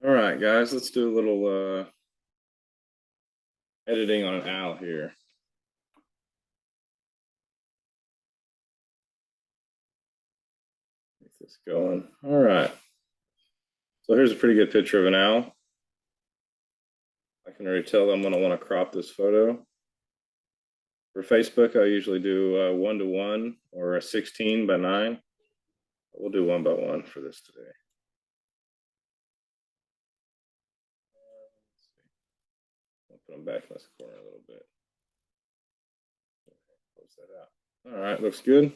All right, guys, let's do a little editing on an owl here. Get this going. All right. So here's a pretty good picture of an owl. I can already tell I'm going to want to crop this photo. For Facebook, I usually do 1:1 or a 16 by 9. We'll do 1:1 for this today. I'll put them back in this corner a little bit. Close that out. All right, looks good.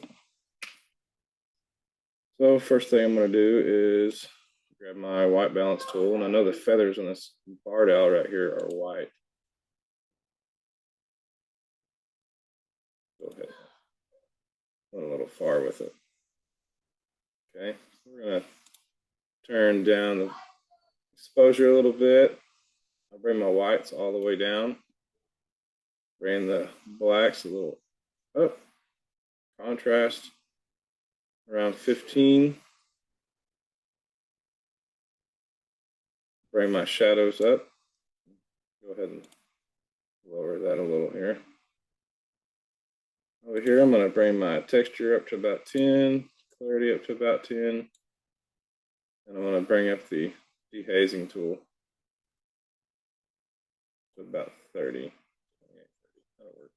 So first thing I'm going to do is grab my white balance tool, and I know the feathers on this barred owl right here are white. Go ahead. Went a little far with it. Okay, so we're going to turn down the exposure a little bit. I'll bring my whites all the way down. Bring the blacks a little up. Contrast around 15. Bring my shadows up. Go ahead and lower that a little here. Over here, I'm going to bring my texture up to about 10, clarity up to about 10, and I'm going to bring up the dehazing tool to about 30. That'll work.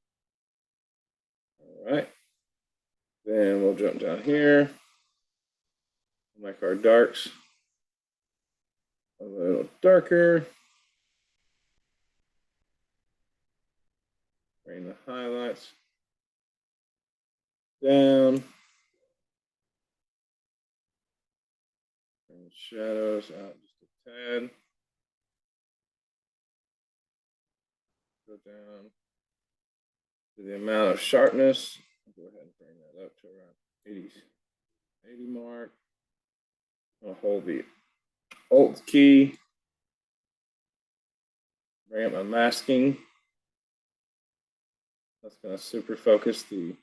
All right. Then we'll jump down here. Make our darks a little darker. Bring the highlights down. Bring the shadows out just a tad. Go down to the amount of sharpness. I'll go ahead and bring that up to around 80 mark. I'll hold the Alt key. Bring up my masking. That's going to super focus the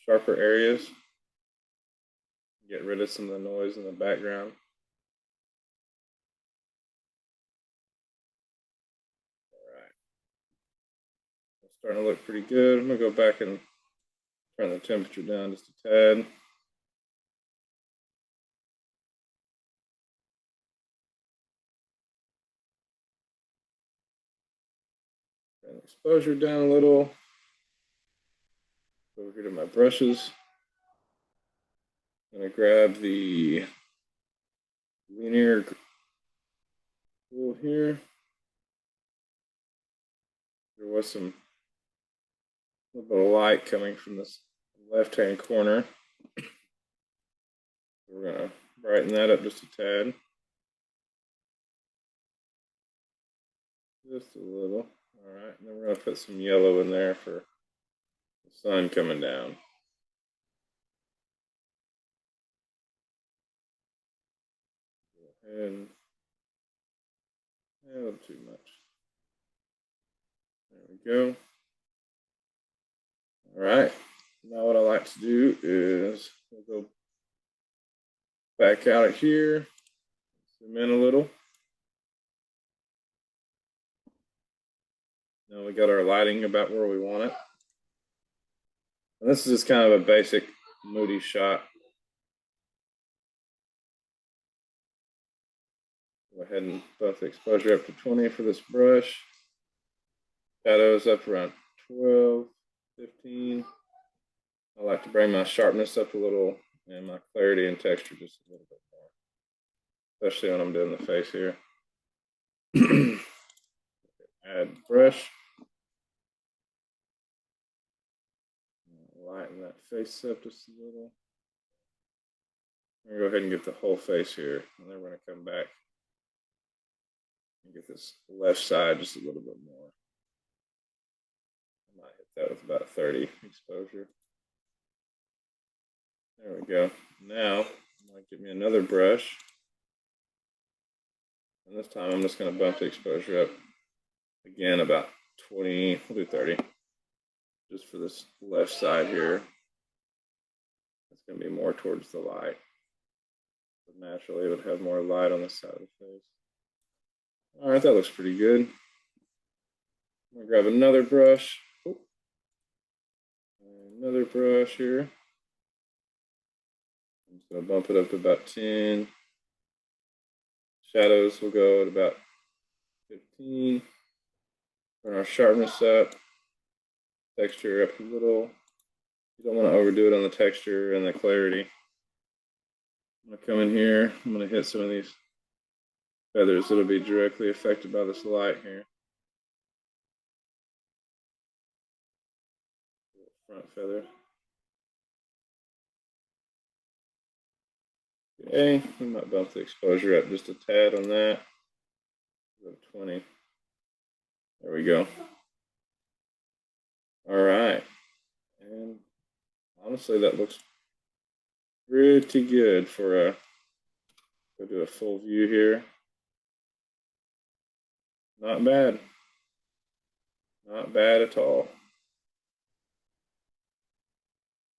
sharper areas. Get rid of some of the noise in the background. All right. It's starting to look pretty good. I'm going to go back and turn the temperature down just a tad. Turn the exposure down a little. Go over here to my brushes. I'm going to grab the linear tool here. There was a little bit of light coming from this left-hand corner. We're going to brighten that up just a tad. Just a little. All right, and then we're going to put some yellow in there for the sun coming down. Go ahead and a little too much. There we go. All right, now what I like to do is we'll go back out of here, zoom in a little. Now we got our lighting about where we want it. And this is just kind of a basic moody shot. Go ahead and bump the exposure up to 20 for this brush. Shadows up around 12, 15. I like to bring my sharpness up a little and my clarity and texture just a little bit more, especially when I'm doing the face here. Add brush. Lighten that face up just a little. I'm going to go ahead and get the whole face here, and then we're going to come back and get this left side just a little bit more. I might hit that with about 30 exposure. There we go. Now, I might get me another brush. And this time I'm just going to bump the exposure up again about 20, we'll do 30. Just for this left side here. It's going to be more towards the light. But naturally, it would have more light on the side of the face. All right, that looks pretty good. I'm gonna grab another brush. Oh, another brush here. I'm just gonna bump it up to about 10. Shadows will go at about 15. Turn our sharpness up. Texture up a little. You don't want to overdo it on the texture and the clarity. I'm gonna come in here. I'm gonna hit some of these feathers that'll be directly affected by this light here. Front feather. Okay, we might bump the exposure up just a tad on that. Go to 20. There we go. All right. And honestly, that looks pretty good for a, go do a full view here. Not bad. Not bad at all.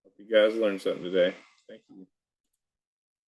Hope you guys learned something today. Thank you.